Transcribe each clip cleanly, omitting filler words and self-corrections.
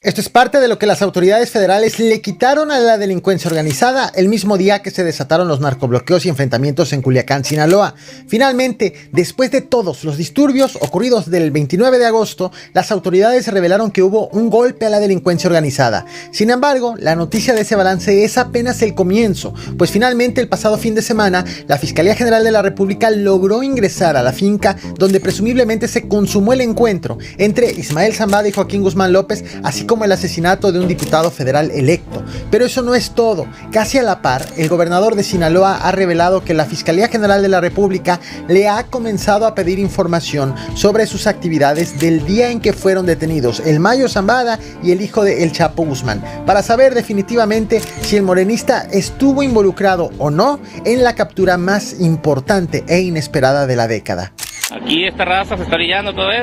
Esto es parte de lo que las autoridades federales le quitaron a la delincuencia organizada el mismo día que se desataron los narcobloqueos y enfrentamientos en Culiacán, Sinaloa. Finalmente, después de todos los disturbios ocurridos del 29 de agosto, las autoridades revelaron que hubo un golpe a la delincuencia organizada. Sin embargo, la noticia de ese balance es apenas el comienzo, pues finalmente el pasado fin de semana, la Fiscalía General de la República logró ingresar a la finca donde presumiblemente se consumó el encuentro entre Ismael Zambada y Joaquín Guzmán López, así como el asesinato de un diputado federal electo. Pero eso no es todo. Casi a la par, el gobernador de Sinaloa ha revelado que la Fiscalía General de la República le ha comenzado a pedir información sobre sus actividades del día en que fueron detenidos el Mayo Zambada y el hijo de El Chapo Guzmán, para saber definitivamente si el morenista estuvo involucrado o no en la captura más importante e inesperada de la década. Aquí esta raza se está orillando toda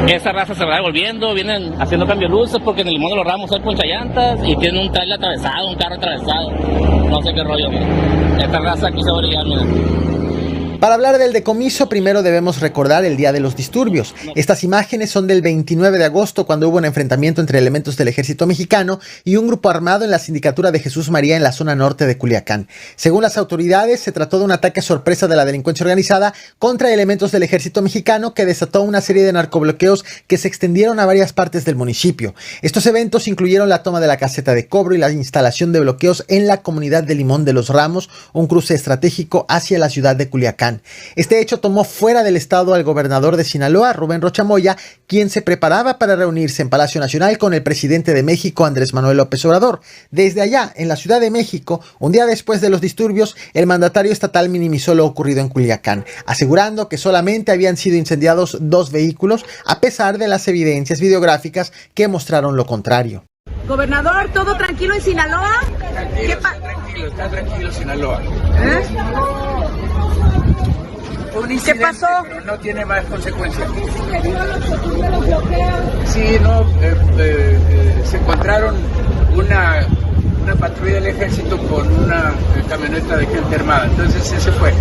esa raza se va devolviendo, vienen haciendo cambio de luces porque en el Limón de los Ramos hay ponchallantas y tienen un trailer atravesado, un carro atravesado, no sé qué rollo, mira. Esta raza aquí se va a orillar, mira. Para hablar del decomiso, primero debemos recordar el día de los disturbios. Estas imágenes son del 29 de agosto, cuando hubo un enfrentamiento entre elementos del ejército mexicano y un grupo armado en la sindicatura de Jesús María en la zona norte de Culiacán. Según las autoridades, se trató de un ataque sorpresa de la delincuencia organizada contra elementos del ejército mexicano que desató una serie de narcobloqueos que se extendieron a varias partes del municipio. Estos eventos incluyeron la toma de la caseta de cobro y la instalación de bloqueos en la comunidad de Limón de los Ramos, un cruce estratégico hacia la ciudad de Culiacán. Este hecho tomó fuera del estado al gobernador de Sinaloa, Rubén Rocha Moya, quien se preparaba para reunirse en Palacio Nacional con el presidente de México, Andrés Manuel López Obrador. Desde allá, en la Ciudad de México, un día después de los disturbios, el mandatario estatal minimizó lo ocurrido en Culiacán, asegurando que solamente habían sido incendiados 2 vehículos, a pesar de las evidencias videográficas que mostraron lo contrario. Gobernador, ¿todo tranquilo en Sinaloa? Está tranquilo Sinaloa. ¿Qué pasó? Pero no tiene más consecuencias. Sí, no, se encontraron una patrulla del ejército con una camioneta de gente armada. Entonces ese fue.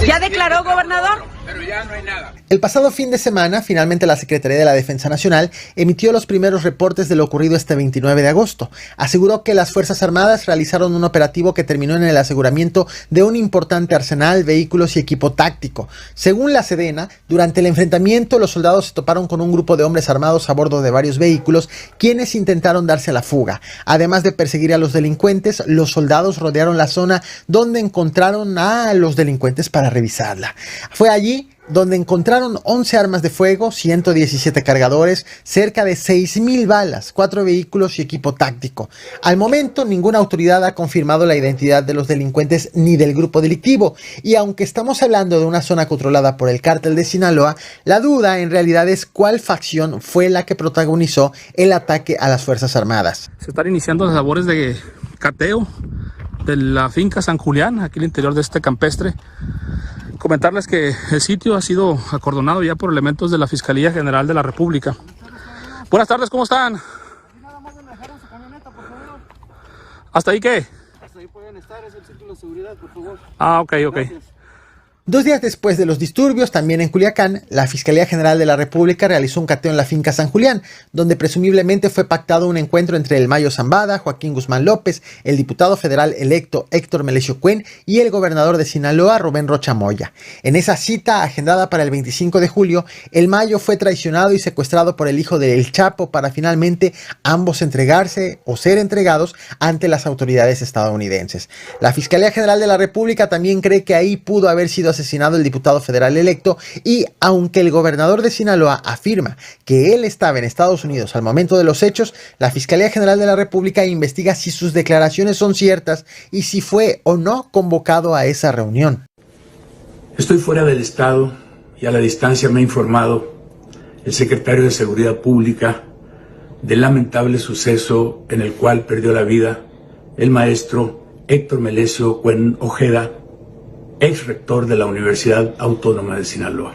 ¿Ya declaró, gobernador? Pero ya no hay nada. El pasado fin de semana, finalmente la Secretaría de la Defensa Nacional emitió los primeros reportes de lo ocurrido este 29 de agosto. Aseguró que las Fuerzas Armadas realizaron un operativo que terminó en el aseguramiento de un importante arsenal, vehículos y equipo táctico. Según la Sedena, durante el enfrentamiento los soldados se toparon con un grupo de hombres armados a bordo de varios vehículos, quienes intentaron darse a la fuga. Además de perseguir a los delincuentes, los soldados rodearon la zona donde encontraron a los delincuentes para revisarla. Fue allí donde encontraron 11 armas de fuego, 117 cargadores, cerca de 6,000 balas, 4 vehículos y equipo táctico. Al momento, ninguna autoridad ha confirmado la identidad de los delincuentes ni del grupo delictivo, y aunque estamos hablando de una zona controlada por el cártel de Sinaloa, la duda en realidad es cuál facción fue la que protagonizó el ataque a las Fuerzas Armadas. Se están iniciando las labores de cateo de la finca San Julián, aquí al interior de este campestre. Comentarles que el sitio ha sido acordonado ya por elementos de la Fiscalía General de la República. Buenas tardes, ¿cómo están? Nada más me dejaron su camioneta, por favor. ¿Hasta ahí qué? Hasta ahí pueden estar, es el círculo de seguridad, por favor. Ah, ok. Gracias. 2 días después de los disturbios, también en Culiacán, la Fiscalía General de la República realizó un cateo en la finca San Julián, donde presumiblemente fue pactado un encuentro entre el Mayo Zambada, Joaquín Guzmán López, el diputado federal electo Héctor Melesio Cuen y el gobernador de Sinaloa, Rubén Rocha Moya. En esa cita, agendada para el 25 de julio, el Mayo fue traicionado y secuestrado por el hijo de El Chapo para finalmente ambos entregarse o ser entregados ante las autoridades estadounidenses. La Fiscalía General de la República también cree que ahí pudo haber sido asesinado el diputado federal electo, y aunque el gobernador de Sinaloa afirma que él estaba en Estados Unidos al momento de los hechos, la Fiscalía General de la República investiga si sus declaraciones son ciertas y si fue o no convocado a esa reunión. Estoy fuera del estado y a la distancia me ha informado el secretario de Seguridad Pública del lamentable suceso en el cual perdió la vida el maestro Héctor Melesio Cuen Ojeda, ex rector de la Universidad Autónoma de Sinaloa.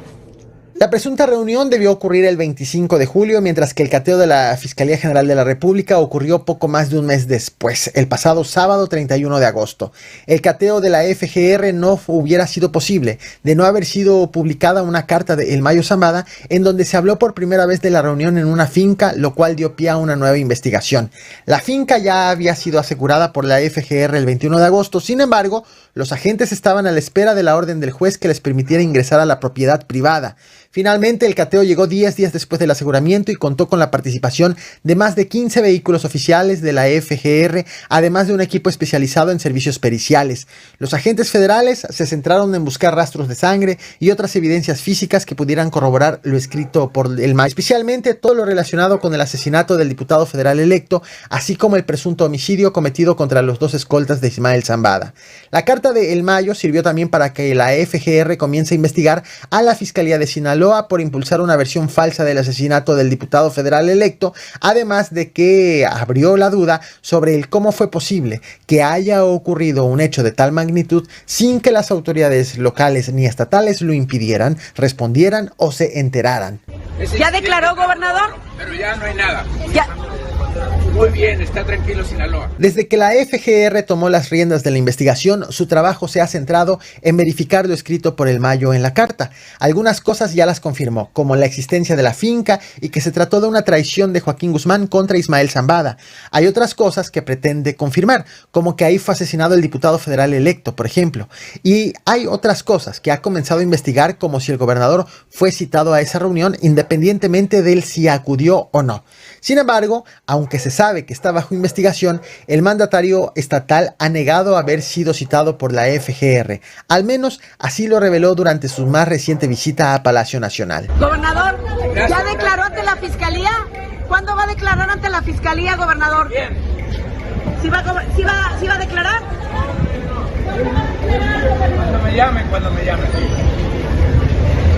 La presunta reunión debió ocurrir el 25 de julio, mientras que el cateo de la Fiscalía General de la República ocurrió poco más de un mes después, el pasado sábado 31 de agosto. El cateo de la FGR no hubiera sido posible de no haber sido publicada una carta de El Mayo Zambada en donde se habló por primera vez de la reunión en una finca, lo cual dio pie a una nueva investigación. La finca ya había sido asegurada por la FGR el 21 de agosto, sin embargo, los agentes estaban a la espera de la orden del juez que les permitiera ingresar a la propiedad privada. Finalmente, el cateo llegó 10 días después del aseguramiento y contó con la participación de más de 15 vehículos oficiales de la FGR, además de un equipo especializado en servicios periciales. Los agentes federales se centraron en buscar rastros de sangre y otras evidencias físicas que pudieran corroborar lo escrito por el Mayo, especialmente todo lo relacionado con el asesinato del diputado federal electo, así como el presunto homicidio cometido contra los 2 escoltas de Ismael Zambada. La carta de El Mayo sirvió también para que la FGR comience a investigar a la Fiscalía de Sinaloa por impulsar una versión falsa del asesinato del diputado federal electo, además de que abrió la duda sobre el cómo fue posible que haya ocurrido un hecho de tal magnitud sin que las autoridades locales ni estatales lo impidieran, respondieran o se enteraran. ¿Ya declaró, gobernador? Pero ya no hay nada. Ya. Muy bien, está tranquilo Sinaloa. Desde que la FGR tomó las riendas de la investigación, su trabajo se ha centrado en verificar lo escrito por El Mayo en la carta. Algunas cosas ya las confirmó, como la existencia de la finca y que se trató de una traición de Joaquín Guzmán contra Ismael Zambada. Hay otras cosas que pretende confirmar, como que ahí fue asesinado el diputado federal electo, por ejemplo. Y hay otras cosas que ha comenzado a investigar, como si el gobernador fue citado a esa reunión independientemente de si acudió o no. Sin embargo, aunque se sabe que está bajo investigación, el mandatario estatal ha negado haber sido citado por la FGR. Al menos así lo reveló durante su más reciente visita a Palacio Nacional. Gobernador, ¿ya declaró ante la fiscalía? ¿Cuándo va a declarar ante la fiscalía, gobernador? Bien. ¿Sí va a declarar? Cuando me llamen.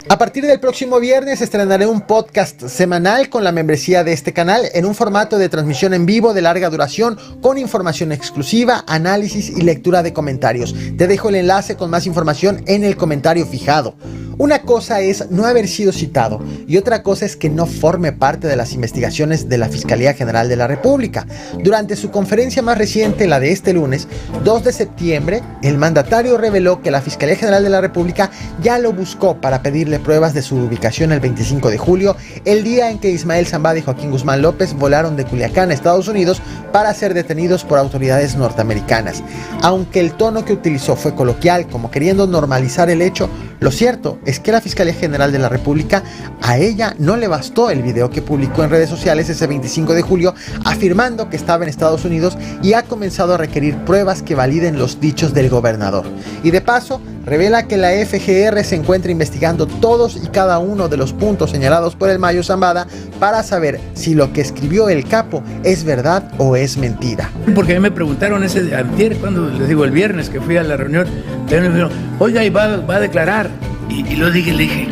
A partir del próximo viernes estrenaré un podcast semanal con la membresía de este canal en un formato de transmisión en vivo de larga duración con información exclusiva, análisis y lectura de comentarios. Te dejo el enlace con más información en el comentario fijado. Una cosa es no haber sido citado y otra cosa es que no forme parte de las investigaciones de la Fiscalía General de la República. Durante su conferencia más reciente, la de este lunes, 2 de septiembre, el mandatario reveló que la Fiscalía General de la República ya lo buscó para pedirle pruebas de su ubicación el 25 de julio, el día en que Ismael Zambada y Joaquín Guzmán López volaron de Culiacán a Estados Unidos para ser detenidos por autoridades norteamericanas. Aunque el tono que utilizó fue coloquial, como queriendo normalizar el hecho, lo cierto es que la Fiscalía General de la República, a ella no le bastó el video que publicó en redes sociales ese 25 de julio afirmando que estaba en Estados Unidos y ha comenzado a requerir pruebas que validen los dichos del gobernador. Y de paso, revela que la FGR se encuentra investigando todos y cada uno de los puntos señalados por el Mayo Zambada para saber si lo que escribió el capo es verdad o es mentira. Porque a mí me preguntaron ese antier, cuando les digo el viernes que fui a la reunión, me dijeron, oiga, ¿y va a declarar? Y lo dije, le dije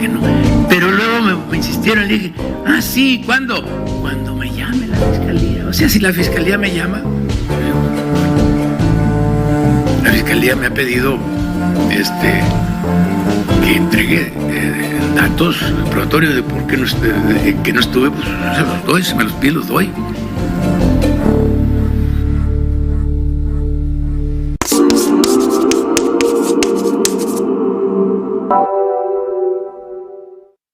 que no. Pero luego me insistieron, le dije, sí, ¿cuándo? Cuando me llame la fiscalía. O sea, si la fiscalía me llama, la fiscalía me ha pedido que entregue datos probatorios de por qué que no estuve, pues se los doy, si me los pide, los doy.